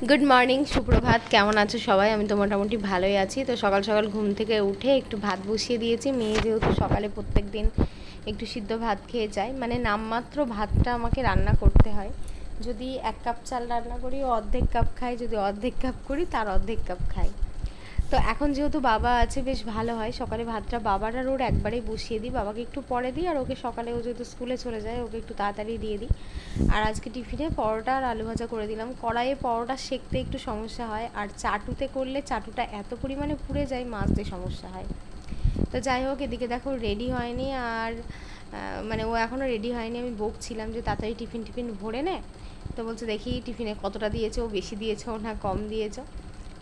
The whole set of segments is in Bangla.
গুড মর্নিং, সুপ্রভাত। কেমন আছো সবাই? আমি তো মোটামুটি ভালোই আছি। তো সকাল সকাল ঘুম থেকে উঠে একটু ভাত বসিয়ে দিয়েছি। মেয়ে যেহেতু সকালে প্রত্যেক দিন একটু সিদ্ধ ভাত খেয়ে যায়, মানে নামমাত্র ভাতটা আমাকে রান্না করতে হয়। যদি 1 কাপ চাল রান্না করি ও অর্ধেক কাপ খাই, যদি অর্ধেক কাপ করি তার অর্ধেক কাপ খাই। তো এখন যেহেতু বাবা আছে বেশ ভালো হয়, সকালে ভাতটা বাবার আর ওর একবারেই বসিয়ে দিই। বাবাকে একটু পরে দিই, আর ওকে সকালে ও যেহেতু স্কুলে চলে যায় ওকে একটু তাড়াতাড়ি দিয়ে দিই। আর আজকে টিফিনে পরোটা আর আলু ভাজা করে দিলাম। কড়াইয়ে পরোটা সেঁকতে একটু সমস্যা হয়, আর চাটুতে করলে চাটুটা এত পরিমাণে পুড়ে যায় মাজতে সমস্যা হয়। তো যাই হোক, এদিকে দেখো রেডি হয়নি, আর মানে ও এখনও রেডি হয়নি। আমি বকছিলাম যে তাড়াতাড়ি টিফিন ভরে নে। তো বলছে দেখি টিফিনে কতটা দিয়েছো, বেশি দিয়েছো না কম দিয়েছো।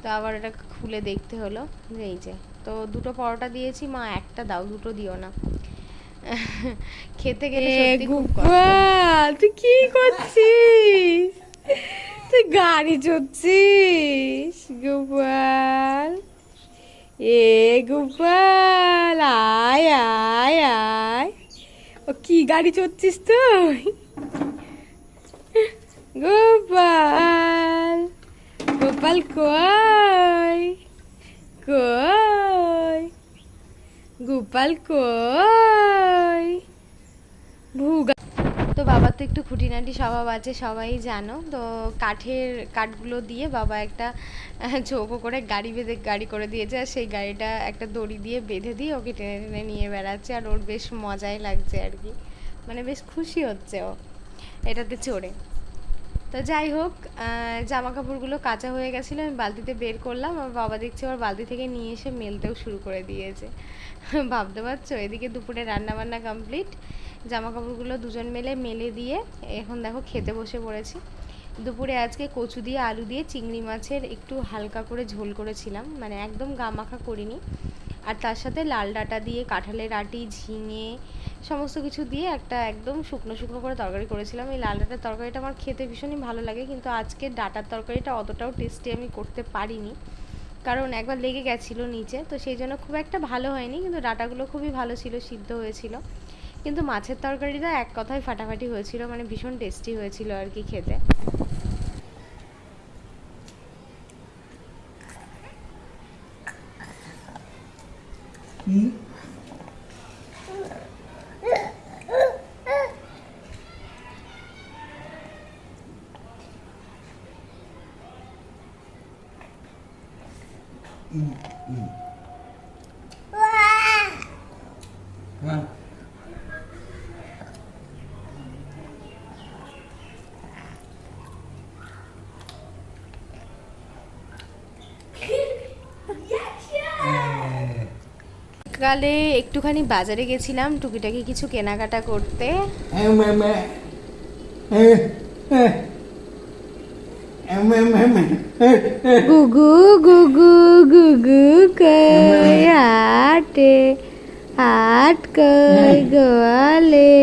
তো আবার এটা খুলে দেখতে হলো যে এই যে, তো 2টো পরোটা দিয়েছি। মা একটা দাও, 2টো দিও না। খেতে খেতে সত্যি খুব কষ্ট। তুই কি করছিস? তুই গাড়ি চড়ছিস গোপাল? গোপাল, আয় আয় আয়। ও কি গাড়ি চড়ছিস তুই? গোপাল, গোপাল কই? কই গোপাল কই? ভুগা। তো বাবার তো একটু খুঁটিনাটি স্বভাব আছে, সবাই জানো তো। কাঠগুলো দিয়ে বাবা একটা চৌকো করে গাড়ি করে দিয়েছে, আর সেই গাড়িটা একটা দড়ি দিয়ে বেঁধে দিয়ে ওকে টেনে টেনে নিয়ে বেড়াচ্ছে। আর ওর বেশ মজাই লাগছে আর কি, মানে বেশ খুশি হচ্ছে ও এটাতে চড়ে। তো যাই হোক, জামা কাপড়গুলো কাচা হয়ে গেছিলো, আমি বালতিতে বের করলাম। আর বাবা দেখছি আবার বালতি থেকে নিয়ে এসে মেলতেও শুরু করে দিয়েছে। ভাবতে পারছো, এদিকে দুপুরে রান্না বান্না কমপ্লিট, জামা কাপড়গুলো দুজন মেলে দিয়ে এখন দেখো খেতে বসে পড়েছি। দুপুরে আজকে কচু দিয়ে আলু দিয়ে চিংড়ি মাছের একটু হালকা করে ঝোল করেছিলাম, মানে একদম গা মাখা করিনি। আর তার সাথে লাল ডাঁটা দিয়ে কাঁঠালের আটি, ঝিঙে সমস্ত কিছু দিয়ে একটা একদম শুকনো শুকনো করে তরকারি করেছিলাম। এই লাল ডাঁটার তরকারিটা আমার খেতে ভীষণই ভালো লাগে, কিন্তু আজকে ডাঁটার তরকারিটা অতটাও টেস্টি আমি করতে পারিনি, কারণ একবার লেগে গেছিলো নিচে। তো সেই জন্য খুব একটা ভালো হয়নি, কিন্তু ডাঁটাগুলো খুবই ভালো ছিল, সিদ্ধ হয়েছিল। কিন্তু মাছের তরকারিটা এক কথায় ফাটাফাটি হয়েছিল, মানে ভীষণ টেস্টি হয়েছিল আর কি খেতে। কালে একটুখানি বাজারে গেছিলাম টুকিটাকি কিছু কেনাকাটা করতে। গুগু গুগু গুগু কই হাটে, হাট কই গোয়ালে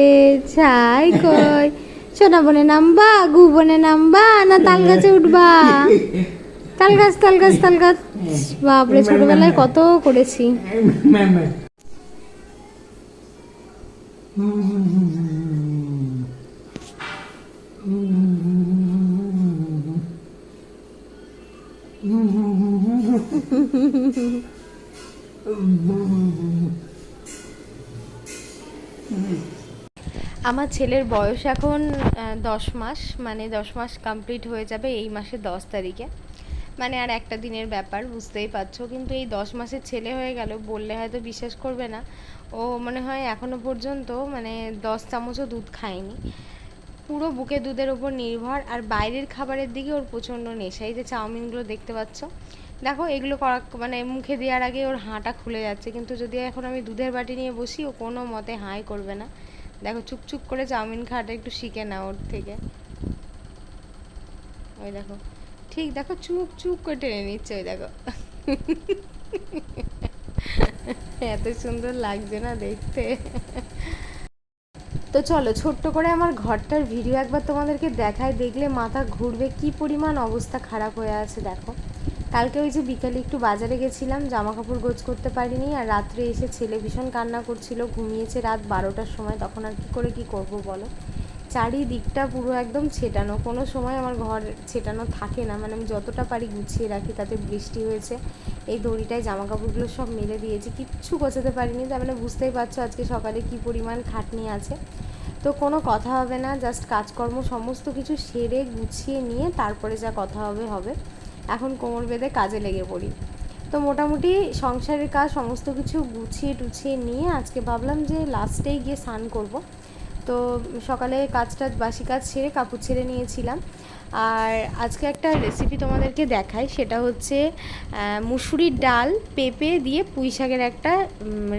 ছাই কই। সোনা বনে নামবা, গু বনে নামবা, না তাল গাছে উঠবা? তাল গাছ তাল গাছ তাল গাছ। বাপরে, ছোটবেলায় কত করেছি। আমার ছেলের বয়স এখন 10 মাস, মানে 10 মাস কমপ্লিট হয়ে যাবে এই মাসের 10 তারিখে। মানে আর একটা দিনের ব্যাপার, বুঝতেই পারছো। কিন্তু এই 10 মাসের ছেলে হয়ে গেল, বললে হয়তো বিশ্বাস করবে না। ও মনে হয় এখনো পর্যন্ত মানে 10 চামচও দুধ খায়নি, পুরো বুকে দুধের ওপর নির্ভর। আর বাইরের খাবারের দিকে ওর প্রচণ্ড নেশা। এই যে চাউমিনগুলো দেখতে পাচ্ছ, দেখো এগুলো করা মানে মুখে দেওয়ার আগে ওর হাঁটা খুলে যাচ্ছে, কিন্তু যদি এখন আমি দুধের বাটি নিয়ে বসি ও কোনো মতে হাঁই করবে না। দেখো চুপচুপ করে চাউমিন খাওয়াটা একটু শিখে নাও ওর থেকে। ওই দেখো, ঠিক দেখো চুপ চুপ করে টেনে নিচ্ছে, ওই দেখো। এত সুন্দর লাগছে না দেখতে। তো চলো ছোট্ট করে আমার ঘরটার ভিডিও একবার তোমাদেরকে দেখায়, দেখলে মাথা ঘুরবে, কি পরিমাণ অবস্থা খারাপ হয়ে আছে দেখো। কালকে ওই যে বিকালে একটু বাজারে গেছিলাম, জামা কাপড় গোছ করতে পারিনি। আর রাত্রে এসে ছেলে ভীষণ কান্না করছিল, ঘুমিয়েছে রাত 12টার সময়, তখন আর কী করে কী করবো বলো। চারিদিকটা পুরো একদম ছেটানো, কোনো সময় আমার ঘর ছেটানো থাকে না, মানে আমি যতটা পারি গুছিয়ে রাখি। তাতে বৃষ্টি হয়েছে, এই দড়িটায় জামা কাপড়গুলো সব মেলে দিয়েছি, কিচ্ছু গোছাতে পারিনি। তার মানে বুঝতেই পারছো আজকে সকালে কী পরিমাণ খাটনি আছে। তো কোনো কথা হবে না, জাস্ট কাজকর্ম সমস্ত কিছু সেরে গুছিয়ে নিয়ে তারপরে যা কথা হবে হবে। এখন কোমর বেঁধে কাজে লেগে পড়ি। তো মোটামুটি সংসারের কাজ সমস্ত কিছু গুছিয়ে টুছিয়ে নিয়ে আজকে ভাবলাম যে লাস্টেই গিয়ে স্নান করব। তো সকালে কাজটা বাসি কাজ সেরে কাপড় ছেড়ে নিয়েছিলাম। আর আজকে একটা রেসিপি তোমাদেরকে দেখাই, সেটা হচ্ছে মুসুরির ডাল পেঁপে দিয়ে পুঁই শাকের একটা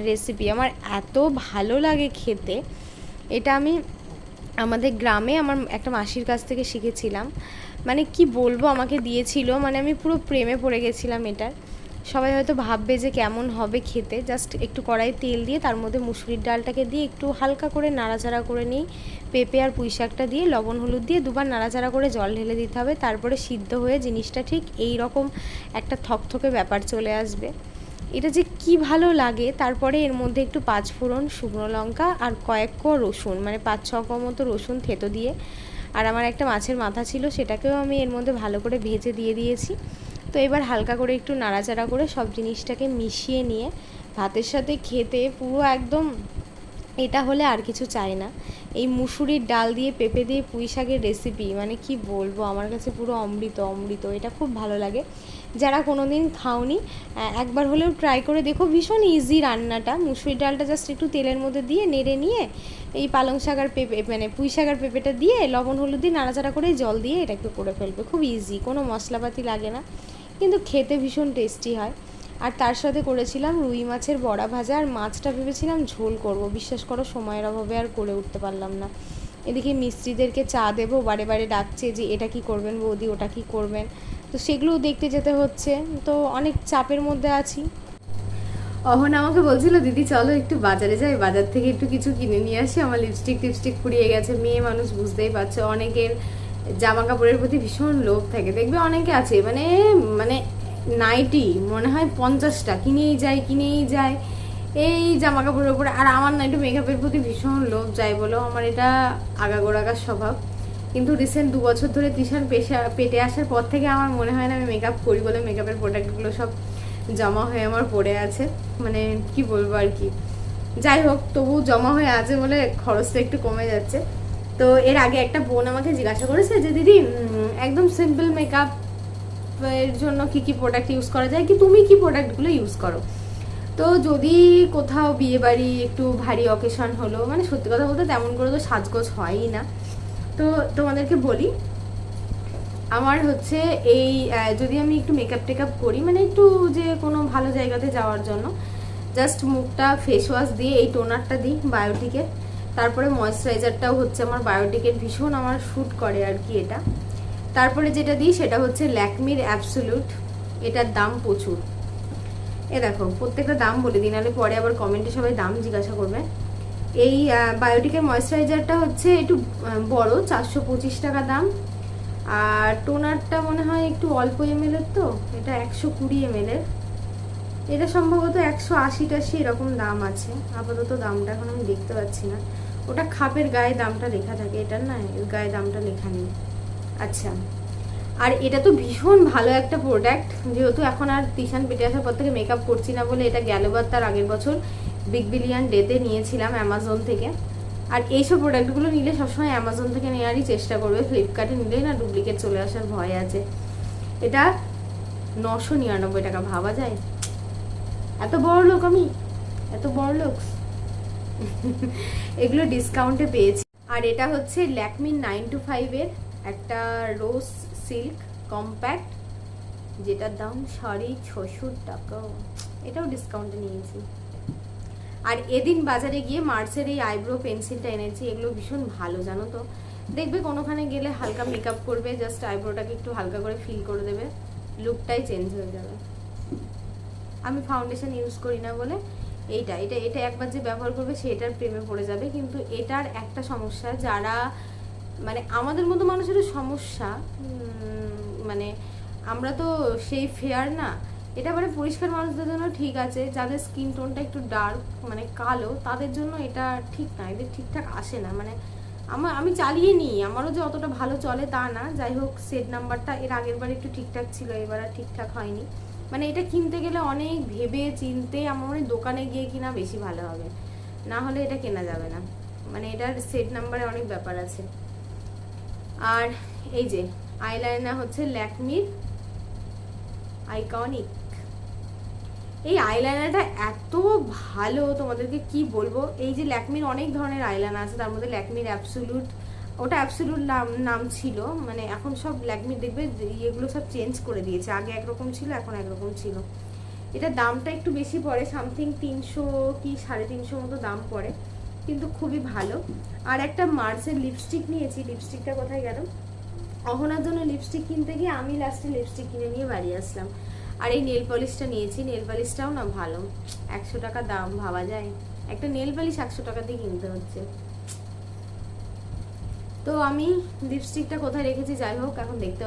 রেসিপি। আমার এত ভালো লাগে খেতে। এটা আমি আমাদের গ্রামে আমার একটা মাসির কাছ থেকে শিখেছিলাম। মানে কি বলবো, আমাকে দিয়েছিল, মানে আমি পুরো প্রেমে পড়ে গেছিলাম এটার। সবাই হয়তো ভাববে যে কেমন হবে খেতে। জাস্ট একটু কড়াই তেল দিয়ে তার মধ্যে মুসুরির ডালটাকে দিয়ে একটু হালকা করে নাড়াচাড়া করে নিই। পেঁপে আর পুঁই শাকটা দিয়ে লবণ হলুদ দিয়ে দুবার নাড়াচাড়া করে জল ঢেলে দিতে হবে। তারপরে সিদ্ধ হয়ে জিনিসটা ঠিক এই রকম একটা থকথকে ব্যাপার চলে আসবে। এটা যে কি ভালো লাগে। তারপরে এর মধ্যে একটু পাঁচফোড়ন, শুকনো লঙ্কা আর কয়েক কোয়া রসুন, মানে 5-6 কোয়া মতো রসুন থেতো দিয়ে, আর আমার একটা মাছের মাথা ছিল সেটাকেও আমি এর মধ্যে ভালো করে ভেজে দিয়ে দিয়েছি। তো এবার হালকা করে একটু নাড়াচাড়া করে সব জিনিসটাকে মিশিয়ে নিয়ে ভাতের সাথে খেতে পুরো একদম, এটা হলে আর কিছু চাই না। এই মুসুরির ডাল দিয়ে পেঁপে দিয়ে পুঁই শাকের রেসিপি, মানে কি বলবো, আমার কাছে পুরো অমৃত অমৃত। এটা খুব ভালো লাগে। যারা কোনো দিন খাওনি একবার হলেও ট্রাই করে দেখো। ভীষণ ইজি রান্নাটা। মুসুরির ডালটা জাস্ট একটু তেলের মধ্যে দিয়ে নেড়ে নিয়ে এই পালং শাক আর পেঁপে, মানে পুঁই শাক আর পেঁপেটা দিয়ে লবণ হলুদ দিয়ে নাড়াচাড়া করে জল দিয়ে এটা একটু করে ফেলবে। খুব ইজি, কোনো মশলাপাতি লাগে না, কিন্তু খেতে ভীষণ টেস্টি হয়। আর তার সাথে করেছিলাম রুই মাছের বড়া ভাজা। আর মাছটা ভেবেছিলাম ঝোল করব, বিশ্বাস করো সময়ের অভাবে আর করে উঠতে পারলাম না। এদিকে মিস্ত্রিদেরকে চা দেবো, বারে বারে ডাকছে যে এটা কি করবেন বৌদি, ওটা কি করবেন, তো সেগুলোও দেখতে যেতে হচ্ছে। তো অনেক চাপের মধ্যে আছি। অহন আমাকে বলছিল দিদি চলো একটু বাজারে যাই, বাজার থেকে একটু কিছু কিনে নিয়ে আসি। আমার লিপস্টিক ফুরিয়ে গেছে। মেয়ে মানুষ বুঝতেই পারছো, অনেকের জামা কাপড়ের প্রতি ভীষণ লোভ থাকে। দেখবে অনেকে আছে মানে মানে নাইটি মনে হয় 50টা কিনেই যায় এই জামা কাপড়ের উপরে। আর আমার না একটু মেকআপের প্রতি ভীষণ লোভ, যাই বলো আমার এটা আগাগোড়াগার স্বভাব। কিন্তু রিসেন্ট 2 বছর ধরে তৃষার পেটে আসার পর থেকে আমার মনে হয় না আমি মেকআপ করি বলে মেকআপের প্রোডাক্টগুলো সব জমা হয়ে আমার পড়ে আছে। মানে কি বলবো আর কি, যাই হোক তবু জমা হয়ে আছে বলে খরচটা একটু কমে যাচ্ছে। তো এর আগে একটা বোন আমাকে জিজ্ঞাসা করেছে যে দিদি একদম সিম্পল মেকআপ এর জন্য কি কি প্রোডাক্ট ইউজ করা যায়, কি তুমি কি প্রোডাক্টগুলো ইউজ করো। তো যদি কোথাও বিয়ে বাড়ি একটু ভারী অকেশন হলো, মানে সত্যি কথা বলতে তেমন করে তো সাজগোজ হয়ই না, তো তোমাদেরকে বলি আমার হচ্ছে এই যদি আমি একটু মেকআপ করি, মানে একটু যে কোনো ভালো জায়গাতে যাওয়ার জন্য জাস্ট মুখটা ফেস ওয়াশ দিয়ে এই টোনারটা দিই বায়োটিকের। তারপরে ময়েশ্চারাইজারটাও হচ্ছে আমার বায়োটিকের, ভীষণ আমার শ্যুট করে আর কি এটা। তারপরে যেটা দিই সেটা হচ্ছে ল্যাকমির অ্যাবসোলিউট। এটার দাম প্রচুর। এ দেখো প্রত্যেকটা দাম বলে দিই, নাহলে পরে আবার কমেন্টে সবাই দাম জিজ্ঞাসা করবে। এই বায়োটিকের ময়েশ্চারাইজারটা হচ্ছে একটু বড়, 425 টাকা দাম। আর টোনারটা মনে হয় একটু অল্প এমএলের, তো এটা 120 এমএলের। এটা সম্ভবত 180-80 এরকম দাম আছে। আপাতত দামটা এখন আমি দেখতে পাচ্ছি না, ওটা খাপের গায়ে দামটা লেখা থাকে, এটার না এর গায়ে দামটা লেখা নেই। আচ্ছা, আর এটা তো ভীষণ ভালো একটা প্রোডাক্ট। যেহেতু এখন আর তিশান পেটে আসার পর থেকে মেকআপ করছি না বলে, এটা গেলবার তার আগের বছর বিগ বিলিয়ন ডেতে নিয়েছিলাম অ্যামাজন থেকে। আর এইসব প্রোডাক্টগুলো নিলে সবসময় অ্যামাজন থেকে নেওয়ারই চেষ্টা করবে, ফ্লিপকার্টে নিলে না ডুপ্লিকেট চলে আসার ভয় আছে। এটা 999 টাকা, ভাবা যায়? এত বড় লোক আমি, এত বড় লোক। এগুলো ডিসকাউন্টে পেয়েছি। আর এটা হচ্ছে ল্যাকমি 925 এর একটা রোজ সিল্ক কম্প্যাক্ট, যেটার দাম 650 টাকা। এটাও ডিসকাউন্টে নিয়েছি। আর এদিন বাজারে গিয়ে মার্সের এই আইব্রো পেন্সিলটা এনেছি। এগুলো ভীষণ ভালো জানো তো। দেখবে কোনোখানে গেলে হালকা মেকআপ করবে, জাস্ট আইব্রোটাকে একটু হালকা করে ফিল করে দেবে, লুকটাই চেঞ্জ হয়ে যাবে। আমি ফাউন্ডেশন ইউজ করি না বলে এটা একবার যে ব্যবহার করবে সেটার প্রেমে পড়ে যাবে। কিন্তু এটার একটা সমস্যা, যারা মানে আমাদের মতো মানুষেরও সমস্যা, মানে আমরা তো সেই ফেয়ার না। এটা মানে পরিষ্কার মানুষদের জন্য ঠিক আছে, যাদের স্কিন টোনটা একটু ডার্ক মানে কালো, তাদের জন্য এটা ঠিক না, এদের ঠিকঠাক আসে না। মানে আমি চালিয়ে নিই, আমারও যে অতটা ভালো চলে তা না। যাই হোক, সেট নাম্বারটা এর আগের বার একটু ঠিকঠাক ছিল, এবার আর ঠিকঠাক হয়নি। মানে এটা কিনতে গেলে অনেক ভেবে চিনতে আমার মনে হয় দোকানে গিয়ে কিনা বেশি ভালো হবে, না হলে এটা কেনা যাবে না। মানে এটার সেট নাম্বারে অনেক ব্যাপার আছে। আর এই যে আইলাইনার হচ্ছে ল্যাকমির আইকনিক। এই আইলাইনারটা এত ভালো, তোমাদেরকে কি বলবো। এই যে ল্যাকমির অনেক ধরনের আইলাইনার আছে, তার মধ্যে ল্যাকমির অ্যাবসোলুট, ওটা অ্যাবসোলুট নাম ছিল। মানে এখন সব ল্যাকমির দেখবে এগুলো সব চেঞ্জ করে দিয়েছে, আগে একরকম ছিল এখন একরকম ছিল। এটা দামটা একটু বেশি পড়ে, সামথিং 300 কি 350 মতো দাম পড়ে, কিন্তু খুবই ভালো। আর একটা মার্সের লিপস্টিক নিয়েছি, লিপস্টিকটা কোথায় গেল। অহনার জন্য লিপস্টিক কিনতে গিয়ে আমি লাস্টে লিপস্টিক কিনে নিয়ে বাড়ি আসলাম। আর এই নেল পলিশটা নিয়েছি, নেল পলিশটাও না ভালো, 100 টাকা দাম, ভাবা যায় একটা নেল পলিশ 100 টাকা দিয়ে কিনতে হচ্ছে। তো আমি লিপস্টিকটা কোথায় রেখেছি, যাই হোক এখন দেখতে